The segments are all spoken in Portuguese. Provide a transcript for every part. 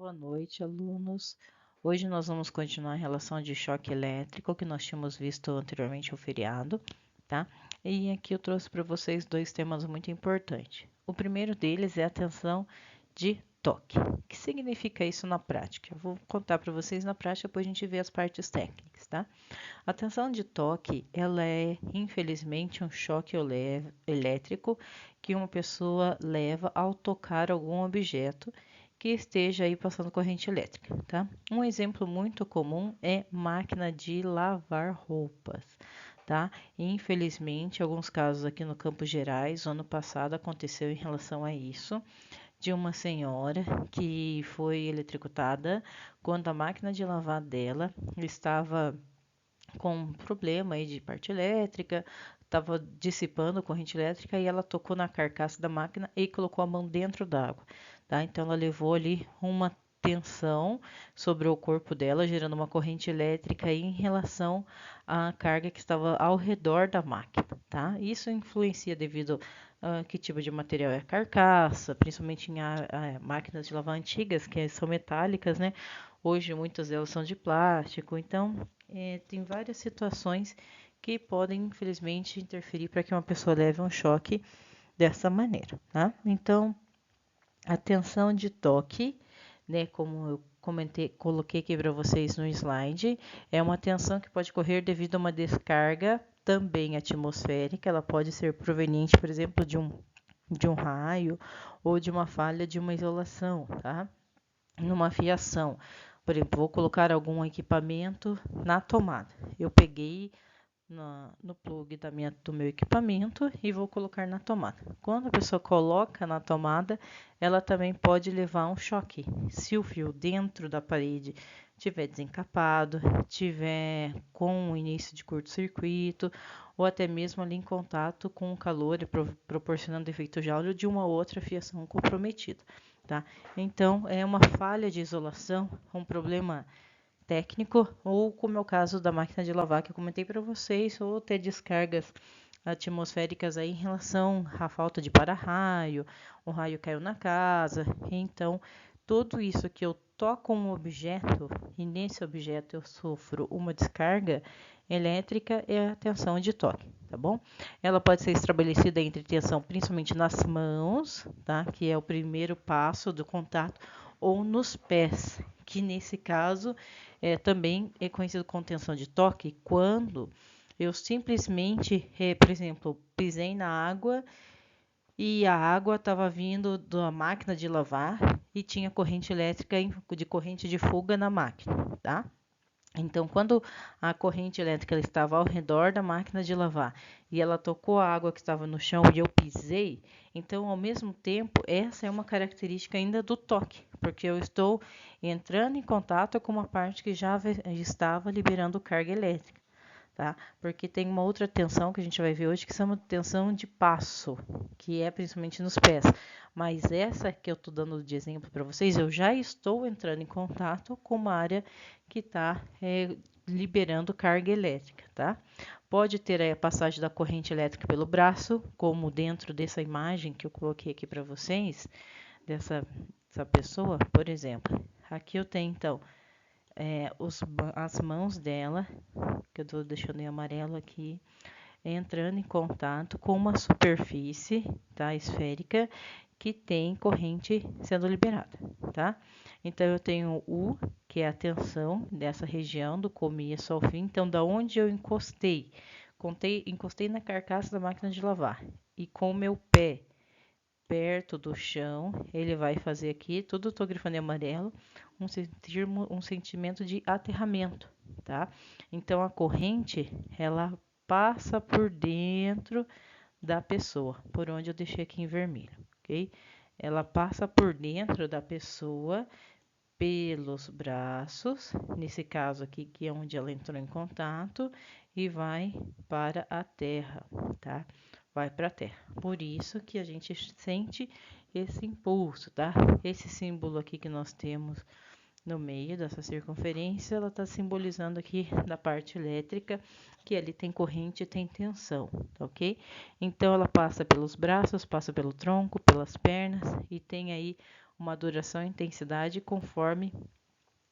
Boa noite, alunos. Hoje nós vamos continuar a relação de choque elétrico que nós tínhamos visto anteriormente o feriado, tá? E aqui eu trouxe para vocês dois temas muito importantes. O primeiro deles é a tensão de toque. O que significa isso na prática? Eu vou contar para vocês na prática, depois a gente vê as partes técnicas, tá? A tensão de toque, ela é, infelizmente, um choque elétrico que uma pessoa leva ao tocar algum objeto que esteja aí passando corrente elétrica, tá? Um exemplo muito comum é máquina de lavar roupas, tá? Infelizmente, alguns casos aqui no Campos Gerais, ano passado aconteceu em relação a isso, de uma senhora que foi eletrocutada quando a máquina de lavar dela estava com um problema aí de parte elétrica, estava dissipando corrente elétrica e ela tocou na carcaça da máquina e colocou a mão dentro d'água, tá? Então ela levou ali uma tensão sobre o corpo dela, gerando uma corrente elétrica em relação à carga que estava ao redor da máquina, tá? Isso influencia devido a que tipo de material é a carcaça, principalmente em máquinas de lavar antigas, que são metálicas, né? Hoje muitas delas são de plástico, então tem várias situações que podem, infelizmente, interferir para que uma pessoa leve um choque dessa maneira, tá? Então, a tensão de toque, né, como eu comentei, coloquei aqui para vocês no slide, é uma tensão que pode ocorrer devido a uma descarga também atmosférica, ela pode ser proveniente, por exemplo, de um raio ou de uma falha de uma isolação, tá? Numa fiação. Por exemplo, vou colocar algum equipamento na tomada. Eu peguei no plug do meu equipamento e vou colocar na tomada. Quando a pessoa coloca na tomada, ela também pode levar um choque. Se o fio dentro da parede tiver desencapado, tiver com o início de curto-circuito, ou até mesmo ali em contato com o calor e proporcionando efeito de áudio de uma outra fiação comprometida, tá? Então, é uma falha de isolação, um problema técnico, ou como é o caso da máquina de lavar que eu comentei para vocês, ou ter descargas atmosféricas aí em relação à falta de para-raio, um raio caiu na casa, então tudo isso que eu toco um objeto e nesse objeto eu sofro uma descarga elétrica é a tensão de toque, tá bom? Ela pode ser estabelecida entre tensão principalmente nas mãos, tá? Que é o primeiro passo do contato, ou nos pés, que nesse caso também é conhecido como tensão de toque quando eu simplesmente, por exemplo, pisei na água e a água estava vindo da máquina de lavar e tinha corrente elétrica de corrente de fuga na máquina, tá? Então, quando a corrente elétrica estava ao redor da máquina de lavar e ela tocou a água que estava no chão e eu pisei, então, ao mesmo tempo, essa é uma característica ainda do toque, porque eu estou entrando em contato com uma parte que já estava liberando carga elétrica, tá? Porque tem uma outra tensão que a gente vai ver hoje que chama tensão de passo, que é principalmente nos pés. Mas essa que eu estou dando de exemplo para vocês, eu já estou entrando em contato com uma área que está liberando carga elétrica, tá? Pode ter aí a passagem da corrente elétrica pelo braço, como dentro dessa imagem que eu coloquei aqui para vocês, dessa pessoa, por exemplo. Aqui eu tenho, então, as mãos dela, que eu estou deixando em amarelo aqui, entrando em contato com uma superfície, tá, esférica, que tem corrente sendo liberada, tá? Então, eu tenho o que é a tensão dessa região, do começo ao fim. Então, da onde eu encostei na carcaça da máquina de lavar e com o meu pé perto do chão, ele vai fazer aqui, tudo estou grifando em amarelo, um sentimento de aterramento, tá? Então, a corrente, ela passa por dentro da pessoa, por onde eu deixei aqui em vermelho, ok? Ela passa por dentro da pessoa, pelos braços, nesse caso aqui, que é onde ela entrou em contato, e vai para a terra, tá? Vai para a terra. Por isso que a gente sente esse impulso, tá? Esse símbolo aqui que nós temos no meio dessa circunferência, ela está simbolizando aqui da parte elétrica, que ali tem corrente e tem tensão, tá ok? Então, ela passa pelos braços, passa pelo tronco, pelas pernas, e tem aí uma duração e intensidade conforme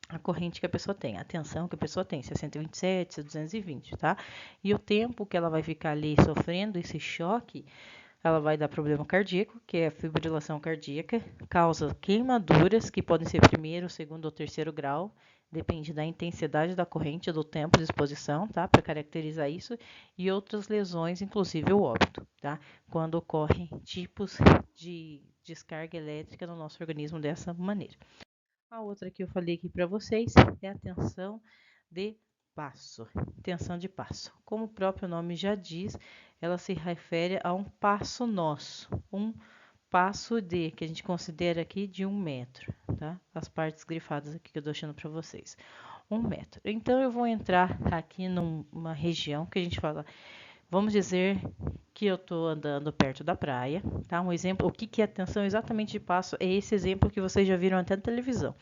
a corrente que a pessoa tem, a tensão que a pessoa tem, se é 127, se é 220, tá? E o tempo que ela vai ficar ali sofrendo esse choque, ela vai dar problema cardíaco, que é a fibrilação cardíaca, causa queimaduras, que podem ser primeiro, segundo ou terceiro grau, depende da intensidade da corrente, do tempo de exposição, tá? Para caracterizar isso, e outras lesões, inclusive o óbito, tá? Quando ocorrem tipos de descarga elétrica no nosso organismo dessa maneira. A outra que eu falei aqui para vocês é a tensão de passo. Tensão de passo. Como o próprio nome já diz, ela se refere a um passo nosso, um passo que a gente considera aqui de 1 metro, tá? As partes grifadas aqui que eu estou deixando para vocês. 1 metro. Então, eu vou entrar aqui numa região que a gente fala, vamos dizer que eu estou andando perto da praia, tá? Um exemplo, o que é tensão exatamente de passo? É esse exemplo que vocês já viram até na televisão.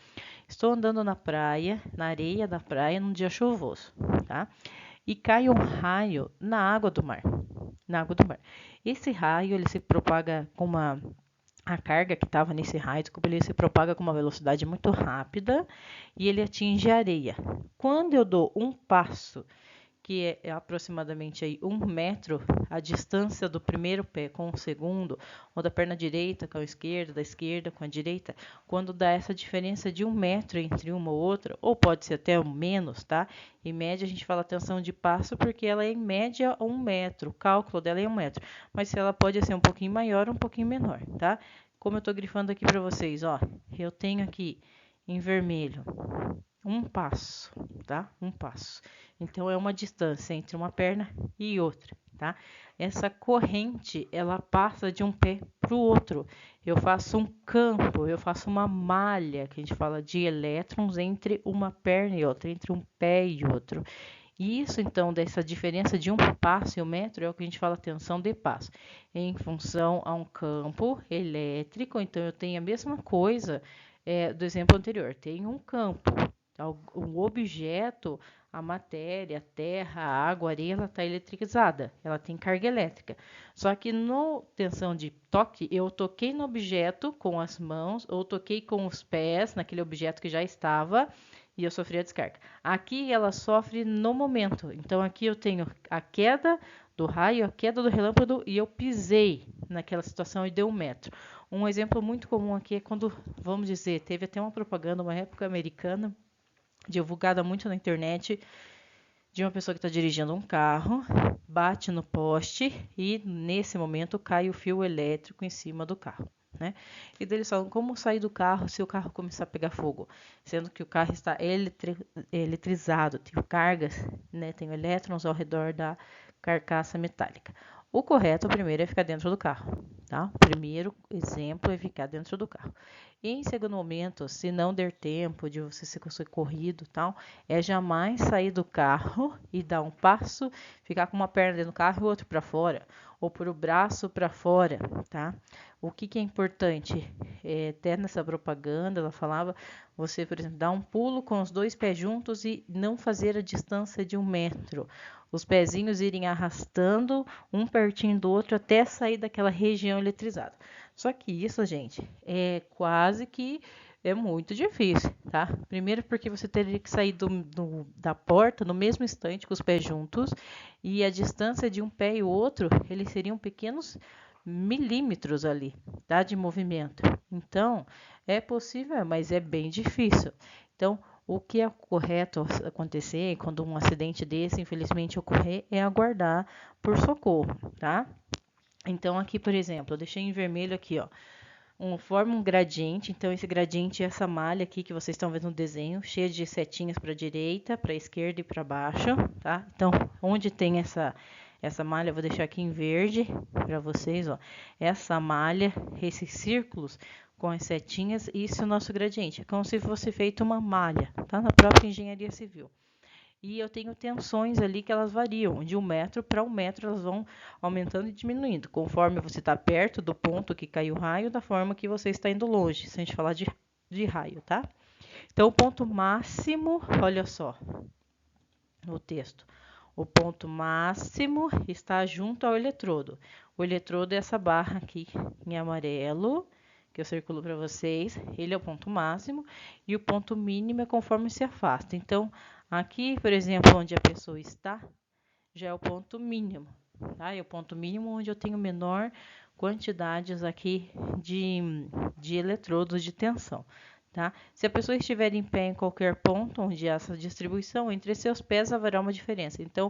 Estou andando na praia, na areia da praia, num dia chuvoso, tá? E cai um raio na água do mar, na água do mar. Esse raio, ele se propaga com a carga que estava nesse raio, desculpa, ele se propaga com uma velocidade muito rápida e ele atinge a areia. Quando eu dou um passo, que é aproximadamente aí 1 metro, a distância do primeiro pé com o segundo, ou da perna direita com a esquerda, da esquerda com a direita, quando dá essa diferença de 1 metro entre uma ou outra, ou pode ser até menos, tá? Em média, a gente fala tensão de passo porque ela é em média 1 metro, o cálculo dela é 1 metro, mas se ela pode ser um pouquinho maior ou um pouquinho menor, tá? Como eu estou grifando aqui para vocês, ó, eu tenho aqui em vermelho um passo, tá? Um passo. Então, é uma distância entre uma perna e outra, tá? Essa corrente, ela passa de um pé para o outro. Eu faço um campo, eu faço uma malha, que a gente fala de elétrons, entre uma perna e outra, entre um pé e outro. E isso, então, dessa diferença de um passo e 1 metro, é o que a gente fala tensão de passo. Em função a um campo elétrico, então, eu tenho a mesma coisa do exemplo anterior. Tenho um campo, um objeto, a matéria, a terra, a água, a areia, ela está eletrizada, ela tem carga elétrica. Só que no tensão de toque, eu toquei no objeto com as mãos, ou toquei com os pés naquele objeto que já estava, e eu sofri a descarga. Aqui ela sofre no momento. Então aqui eu tenho a queda do raio, a queda do relâmpago, e eu pisei naquela situação e deu 1 metro. Um exemplo muito comum aqui é quando, vamos dizer, teve até uma propaganda, uma época americana, divulgada muito na internet, de uma pessoa que está dirigindo um carro, bate no poste e nesse momento cai o fio elétrico em cima do carro, né? E daí eles falam como sair do carro se o carro começar a pegar fogo, sendo que o carro está eletrizado, tem cargas, né? Tem elétrons ao redor da carcaça metálica. O correto primeiro é ficar dentro do carro, tá? O primeiro exemplo é ficar dentro do carro. E em segundo momento, se não der tempo de você ser socorrido, tal, é jamais sair do carro e dar um passo, ficar com uma perna dentro do carro e o outro para fora, ou pôr o braço para fora, tá? O que é importante? Até nessa propaganda, ela falava, você, por exemplo, dar um pulo com os dois pés juntos e não fazer a distância de 1 metro. Os pezinhos irem arrastando um pertinho do outro até sair daquela região eletrizada. Só que isso, gente, é quase que é muito difícil, tá? Primeiro porque você teria que sair da porta no mesmo instante com os pés juntos e a distância de um pé e o outro, eles seriam pequenos milímetros ali, tá? De movimento. Então, é possível, mas é bem difícil. Então, o que é correto acontecer quando um acidente desse, infelizmente, ocorrer, é aguardar por socorro, tá? Então, aqui, por exemplo, eu deixei em vermelho aqui, ó, forma um gradiente. Então, esse gradiente é essa malha aqui que vocês estão vendo no desenho, cheia de setinhas para a direita, para a esquerda e para baixo, tá? Então, onde tem essa malha, eu vou deixar aqui em verde para vocês, ó. Essa malha, esses círculos com as setinhas, isso é o nosso gradiente. É como se fosse feito uma malha, tá? Na própria engenharia civil. E eu tenho tensões ali que elas variam, de 1 metro para 1 metro, elas vão aumentando e diminuindo, conforme você está perto do ponto que caiu o raio, da forma que você está indo longe, se a gente falar de raio, tá? Então, o ponto máximo, olha só, no texto, o ponto máximo está junto ao eletrodo. O eletrodo é essa barra aqui em amarelo, que que eu circulo para vocês, ele é o ponto máximo e o ponto mínimo é conforme se afasta. Então, aqui, por exemplo, onde a pessoa está, já é o ponto mínimo, tá? É o ponto mínimo onde eu tenho menor quantidades aqui de eletrodos de tensão, tá? Se a pessoa estiver em pé em qualquer ponto onde há essa distribuição, entre seus pés haverá uma diferença. Então,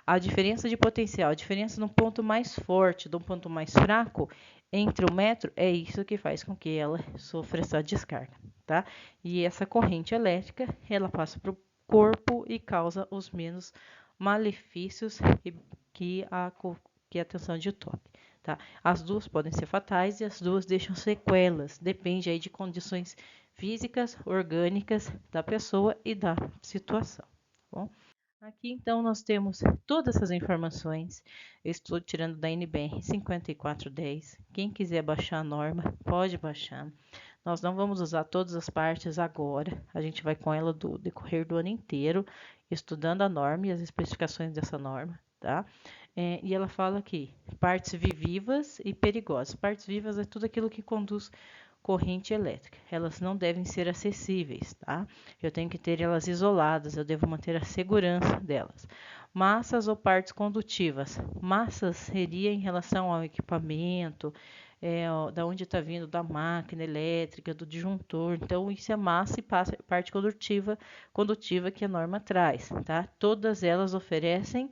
a diferença de potencial, a diferença de um ponto mais forte de um ponto mais fraco entre o metro, é isso que faz com que ela sofra essa descarga, tá? E essa corrente elétrica, ela passa para o corpo e causa os menos malefícios que a tensão de toque. Tá? As duas podem ser fatais e as duas deixam sequelas. Depende aí de condições físicas, orgânicas da pessoa e da situação. Tá bom? Aqui então nós temos todas essas informações. Eu estou tirando da NBR 5410. Quem quiser baixar a norma, pode baixar. Nós não vamos usar todas as partes agora. A gente vai com ela do decorrer do ano inteiro, estudando a norma e as especificações dessa norma, tá? E ela fala aqui, partes vivas e perigosas. Partes vivas é tudo aquilo que conduz corrente elétrica. Elas não devem ser acessíveis, tá? Eu tenho que ter elas isoladas, eu devo manter a segurança delas. Massas ou partes condutivas. Massas seria em relação ao equipamento, da onde está vindo, da máquina elétrica, do disjuntor. Então, isso é massa e parte condutiva que a norma traz, tá? Todas elas oferecem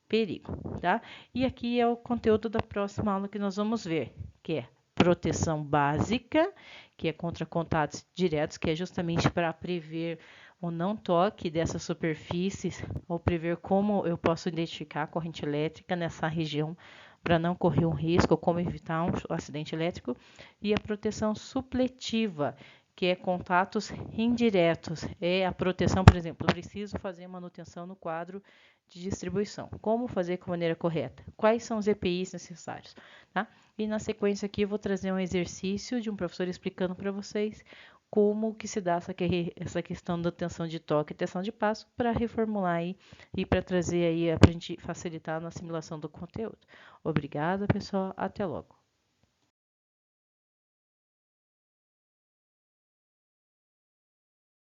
perigo, tá? E aqui é o conteúdo da próxima aula que nós vamos ver, que é proteção básica, que é contra contatos diretos, que é justamente para prever o não toque dessas superfícies, ou prever como eu posso identificar a corrente elétrica nessa região para não correr um risco, ou como evitar um acidente elétrico, e a proteção supletiva, que é contatos indiretos, é a proteção, por exemplo, eu preciso fazer manutenção no quadro de distribuição. Como fazer com maneira correta? Quais são os EPIs necessários? Tá? E na sequência aqui eu vou trazer um exercício de um professor explicando para vocês como que se dá essa questão da tensão de toque e tensão de passo para reformular aí e para trazer aí para a gente facilitar na assimilação do conteúdo. Obrigada, pessoal. Até logo.